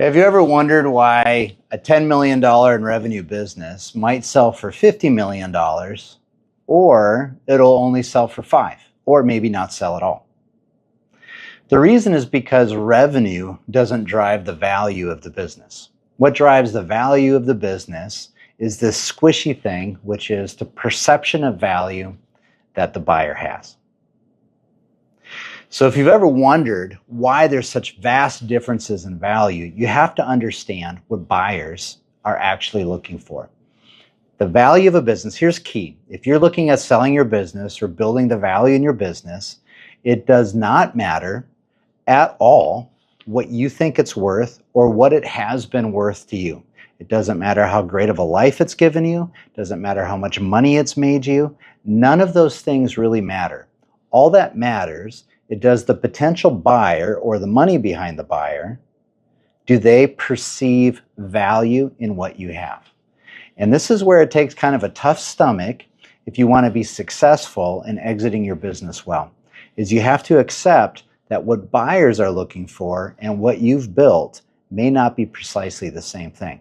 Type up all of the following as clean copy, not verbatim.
Have you ever wondered why a $10 million in revenue business might sell for $50 million, or it'll only sell for 5, or maybe not sell at all? The reason is because revenue doesn't drive the value of the business. What drives the value of the business is this squishy thing, which is the perception of value that the buyer has. So if you've ever wondered why there's such vast differences in value, you have to understand what buyers are actually looking for. The value of a business, here's key. If you're looking at selling your business or building the value in your business, it does not matter at all what you think it's worth or what it has been worth to you. It doesn't matter how great of a life it's given you. It doesn't matter how much money it's made you. None of those things really matter. All that matters, does the potential buyer or the money behind the buyer, do they perceive value in what you have? And this is where it takes kind of a tough stomach if you want to be successful in exiting your business well, is you have to accept that what buyers are looking for and what you've built may not be precisely the same thing.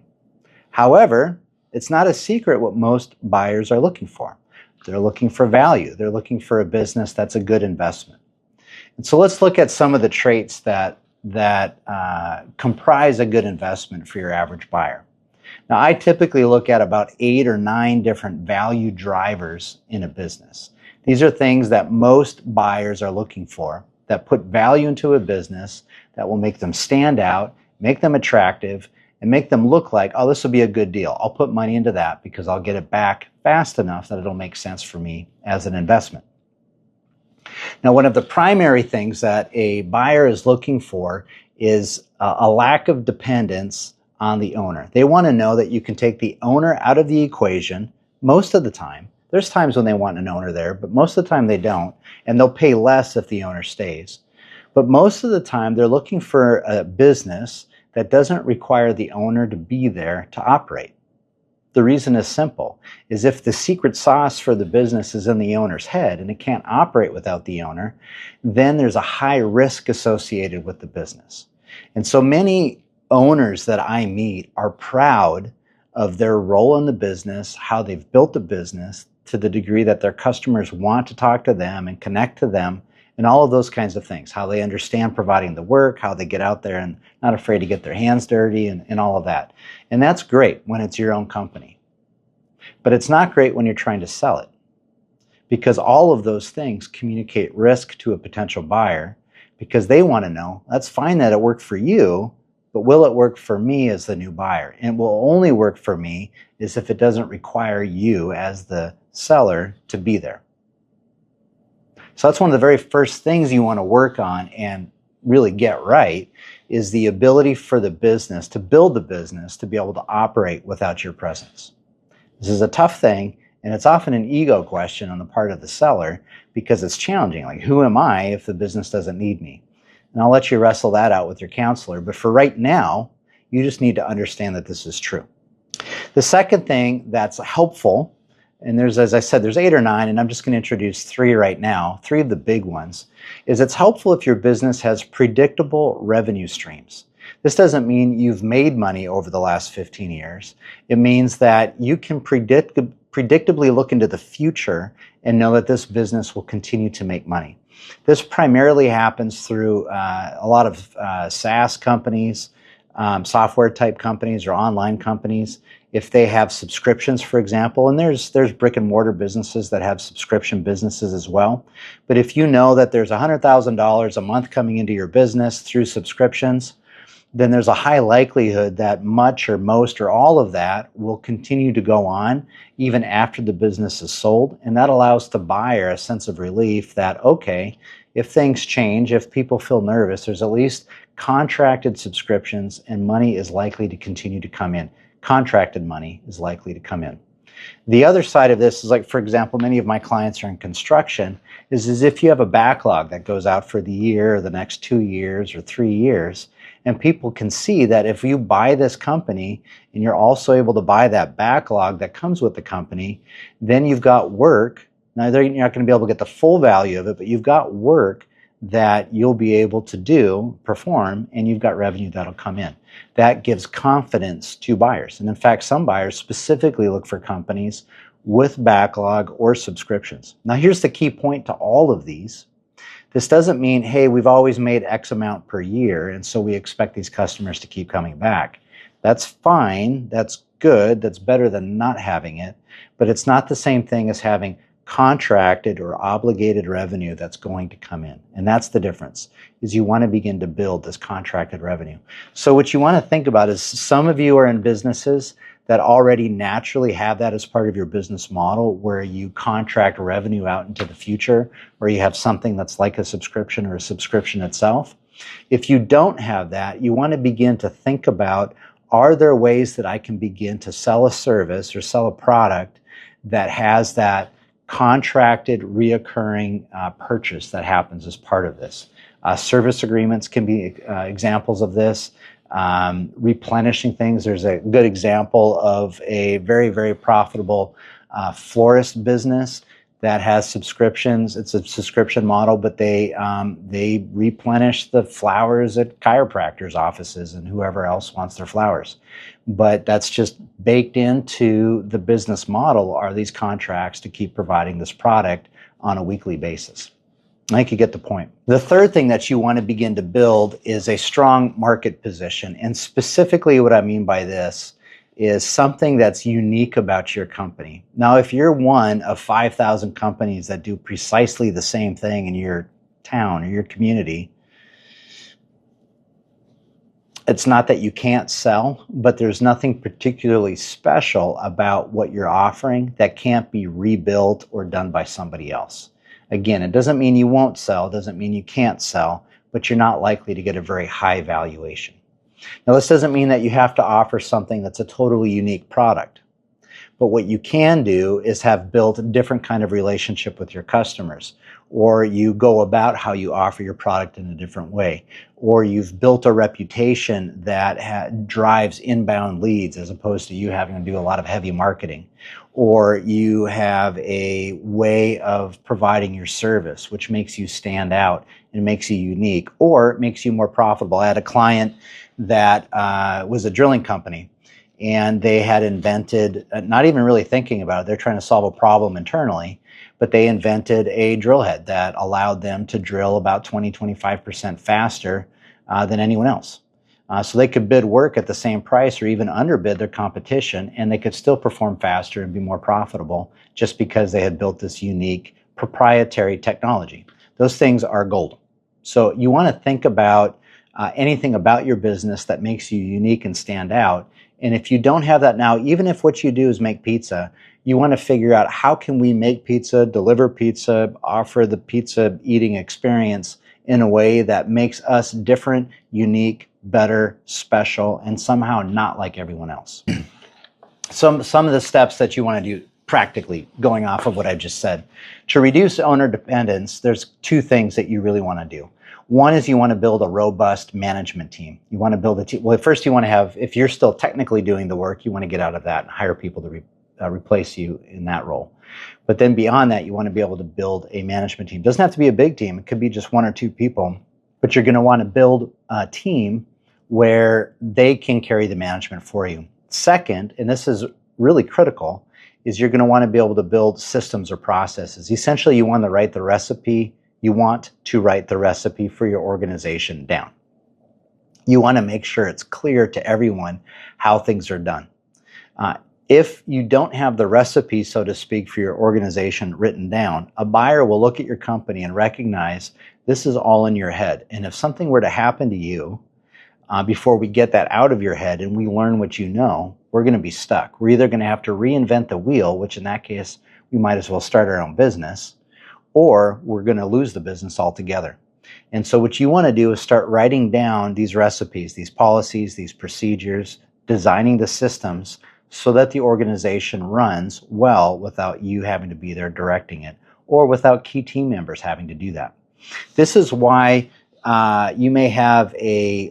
However, it's not a secret what most buyers are looking for. They're looking for value. They're looking for a business that's a good investment. And so let's look at some of the traits that comprise a good investment for your average buyer. Now, I typically look at about 8 or 9 different value drivers in a business. These are things that most buyers are looking for that put value into a business that will make them stand out, make them attractive, and make them look like, oh, this will be a good deal. I'll put money into that because I'll get it back fast enough that it'll make sense for me as an investment. Now, one of the primary things that a buyer is looking for is a lack of dependence on the owner. They want to know that you can take the owner out of the equation most of the time. There's times when they want an owner there, but most of the time they don't, and they'll pay less if the owner stays. But most of the time, they're looking for a business that doesn't require the owner to be there to operate. The reason is simple, is if the secret sauce for the business is in the owner's head and it can't operate without the owner, then there's a high risk associated with the business. And so many owners that I meet are proud of their role in the business, how they've built the business to the degree that their customers want to talk to them and connect to them and all of those kinds of things, how they understand providing the work, how they get out there and not afraid to get their hands dirty and all of that. And that's great when it's your own company. But it's not great when you're trying to sell it, because all of those things communicate risk to a potential buyer because they want to know, that's fine that it worked for you, but will it work for me as the new buyer? And it will only work for me is if it doesn't require you as the seller to be there. So that's one of the very first things you want to work on and really get right is the ability for the business to build the business to be able to operate without your presence. This is a tough thing, and it's often an ego question on the part of the seller because it's challenging. Like, who am I if the business doesn't need me? And I'll let you wrestle that out with your counselor. But for right now, you just need to understand that this is true. The second thing that's helpful, and there's, as I said, there's 8 or 9, and I'm just going to introduce 3 right now, 3 of the big ones, is it's helpful if your business has predictable revenue streams. This doesn't mean you've made money over the last 15 years. It means that you can predictably look into the future and know that this business will continue to make money. This primarily happens through a lot of SaaS companies, software type companies or online companies. If they have subscriptions, for example, and there's brick and mortar businesses that have subscription businesses as well. But if you know that there's $100,000 a month coming into your business through subscriptions, then there's a high likelihood that much or most or all of that will continue to go on even after the business is sold. And that allows the buyer a sense of relief that, okay, if things change, if people feel nervous, there's at least contracted subscriptions and money is likely to continue to come in. Contracted money is likely to come in. The other side of this is, like, for example, many of my clients are in construction, is as if you have a backlog that goes out for the year or the next 2 years or 3 years. And people can see that if you buy this company and you're also able to buy that backlog that comes with the company, then you've got work. Now, you're not going to be able to get the full value of it, but you've got work that you'll be able to perform, and you've got revenue that'll come in. That gives confidence to buyers. And in fact, some buyers specifically look for companies with backlog or subscriptions. Now, here's the key point to all of these. This doesn't mean, hey, we've always made X amount per year, and so we expect these customers to keep coming back. That's fine. That's good. That's better than not having it. But it's not the same thing as having contracted or obligated revenue that's going to come in. And that's the difference, is you want to begin to build this contracted revenue. So what you want to think about is, some of you are in businesses that already naturally have that as part of your business model, where you contract revenue out into the future, where you have something that's like a subscription or a subscription itself. If you don't have that, you want to begin to think about, are there ways that I can begin to sell a service or sell a product that has that contracted reoccurring purchase that happens as part of this? Service agreements can be examples of this. Replenishing things. There's a good example of a very, very profitable florist business that has subscriptions. It's a subscription model, but they replenish the flowers at chiropractors' offices and whoever else wants their flowers. But that's just baked into the business model, are these contracts to keep providing this product on a weekly basis. I think you get the point. The third thing that you want to begin to build is a strong market position. And specifically what I mean by this is something that's unique about your company. Now, if you're one of 5,000 companies that do precisely the same thing in your town or your community, it's not that you can't sell, but there's nothing particularly special about what you're offering that can't be rebuilt or done by somebody else. Again, it doesn't mean you won't sell, doesn't mean you can't sell, but you're not likely to get a very high valuation. Now, this doesn't mean that you have to offer something that's a totally unique product. But what you can do is have built a different kind of relationship with your customers, or you go about how you offer your product in a different way, or you've built a reputation that drives inbound leads as opposed to you having to do a lot of heavy marketing, or you have a way of providing your service which makes you stand out and makes you unique, or it makes you more profitable. I had a client that was a drilling company, and they had invented, not even really thinking about it, they're trying to solve a problem internally, but they invented a drill head that allowed them to drill about 20-25% faster than anyone else. So they could bid work at the same price or even underbid their competition, and they could still perform faster and be more profitable just because they had built this unique proprietary technology. Those things are gold. So you want to think about anything about your business that makes you unique and stand out. And if you don't have that now, even if what you do is make pizza, you want to figure out, how can we make pizza, deliver pizza, offer the pizza eating experience in a way that makes us different, unique, better, special, and somehow not like everyone else. Some of the steps that you want to do practically, going off of what I just said. To reduce owner dependence, there's two things that you really want to do. One is you want to build a robust management team. You want to build a team. Well, first you want to have, if you're still technically doing the work, you want to get out of that and hire people to replace you in that role. But then beyond that, you want to be able to build a management team. It doesn't have to be a big team. It could be just one or two people, but you're going to want to build a team where they can carry the management for you. Second, and this is really critical, is you're going to want to be able to build systems or processes. Essentially, you want to write the recipe. You want to write the recipe for your organization down. You want to make sure it's clear to everyone how things are done. If you don't have the recipe, so to speak, for your organization written down, a buyer will look at your company and recognize this is all in your head. And if something were to happen to you, before we get that out of your head and we learn what you know, we're going to be stuck. We're either going to have to reinvent the wheel, which in that case, we might as well start our own business, or we're going to lose the business altogether. And so what you want to do is start writing down these recipes, these policies, these procedures, designing the systems so that the organization runs well without you having to be there directing it, or without key team members having to do that. This is why you may have a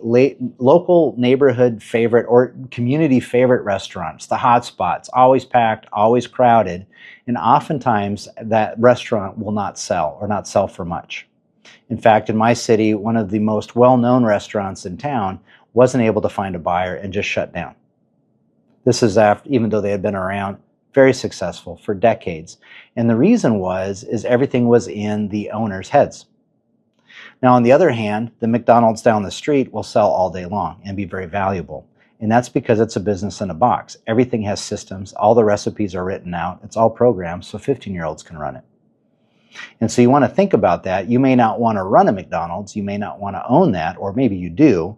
local neighborhood favorite or community favorite restaurants, the hot spots, always packed, always crowded, and oftentimes that restaurant will not sell or not sell for much. In fact, in my city, one of the most well-known restaurants in town wasn't able to find a buyer and just shut down. This is after, even though they had been around, very successful for decades. And the reason is everything was in the owner's heads. Now, on the other hand, the McDonald's down the street will sell all day long and be very valuable. And that's because it's a business in a box. Everything has systems. All the recipes are written out. It's all programmed, so 15-year-olds can run it. And so you want to think about that. You may not want to run a McDonald's. You may not want to own that, or maybe you do.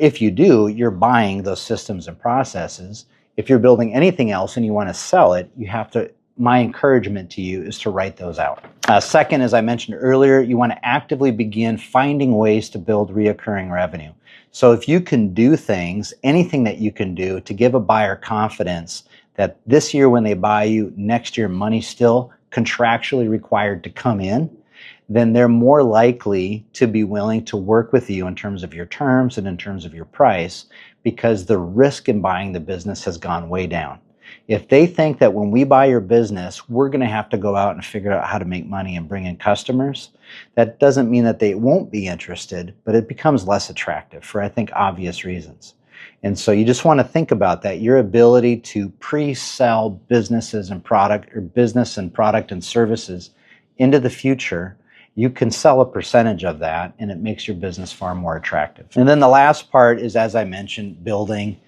If you do, you're buying those systems and processes. If you're building anything else and you want to sell it, you have to, my encouragement to you is to write those out. Second, as I mentioned earlier, you want to actively begin finding ways to build reoccurring revenue. So if you can do things, anything that you can do to give a buyer confidence that this year when they buy you, next year money's still contractually required to come in, then they're more likely to be willing to work with you in terms of your terms and in terms of your price, because the risk in buying the business has gone way down. If they think that when we buy your business, we're going to have to go out and figure out how to make money and bring in customers, that doesn't mean that they won't be interested, but it becomes less attractive for, I think, obvious reasons. And so you just want to think about that. Your ability to pre-sell businesses and product, or business and product and services into the future, you can sell a percentage of that and it makes your business far more attractive. And then the last part is, as I mentioned, building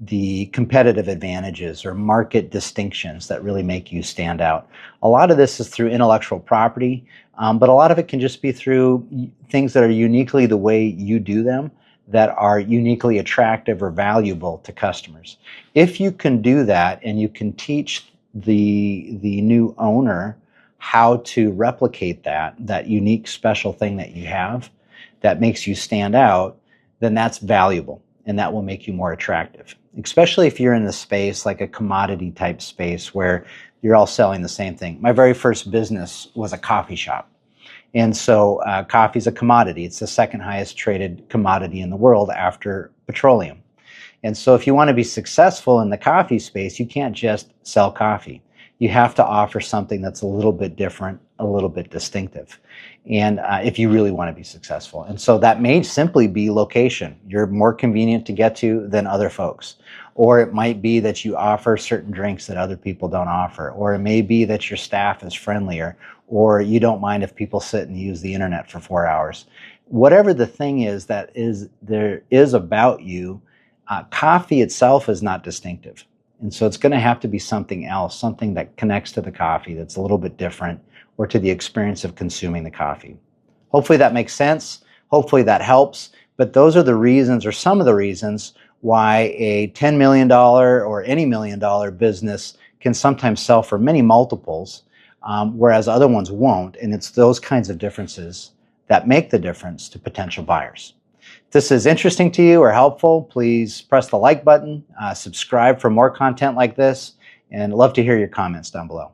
the competitive advantages or market distinctions that really make you stand out. A lot of this is through intellectual property, but a lot of it can just be through things that are uniquely the way you do them, that are uniquely attractive or valuable to customers. If you can do that and you can teach the new owner how to replicate that unique special thing that you have that makes you stand out, then that's valuable and that will make you more attractive. Especially if you're in the space like a commodity type space where you're all selling the same thing. My very first business was a coffee shop. And so coffee is a commodity. It's the second highest traded commodity in the world after petroleum. And so if you want to be successful in the coffee space, you can't just sell coffee. You have to offer something that's a little bit different, a little bit distinctive. And if you really want to be successful. And so that may simply be location. You're more convenient to get to than other folks. Or it might be that you offer certain drinks that other people don't offer. Or it may be that your staff is friendlier. Or you don't mind if people sit and use the internet for 4 hours. Whatever the thing is that there is about you, coffee itself is not distinctive. And so it's going to have to be something else, something that connects to the coffee that's a little bit different, or to the experience of consuming the coffee. Hopefully that makes sense. Hopefully that helps. But those are the reasons, or some of the reasons, why a $10 million or any $1 million business can sometimes sell for many multiples, whereas other ones won't. And it's those kinds of differences that make the difference to potential buyers. If this is interesting to you or helpful, please press the like button, subscribe for more content like this, and I'd love to hear your comments down below.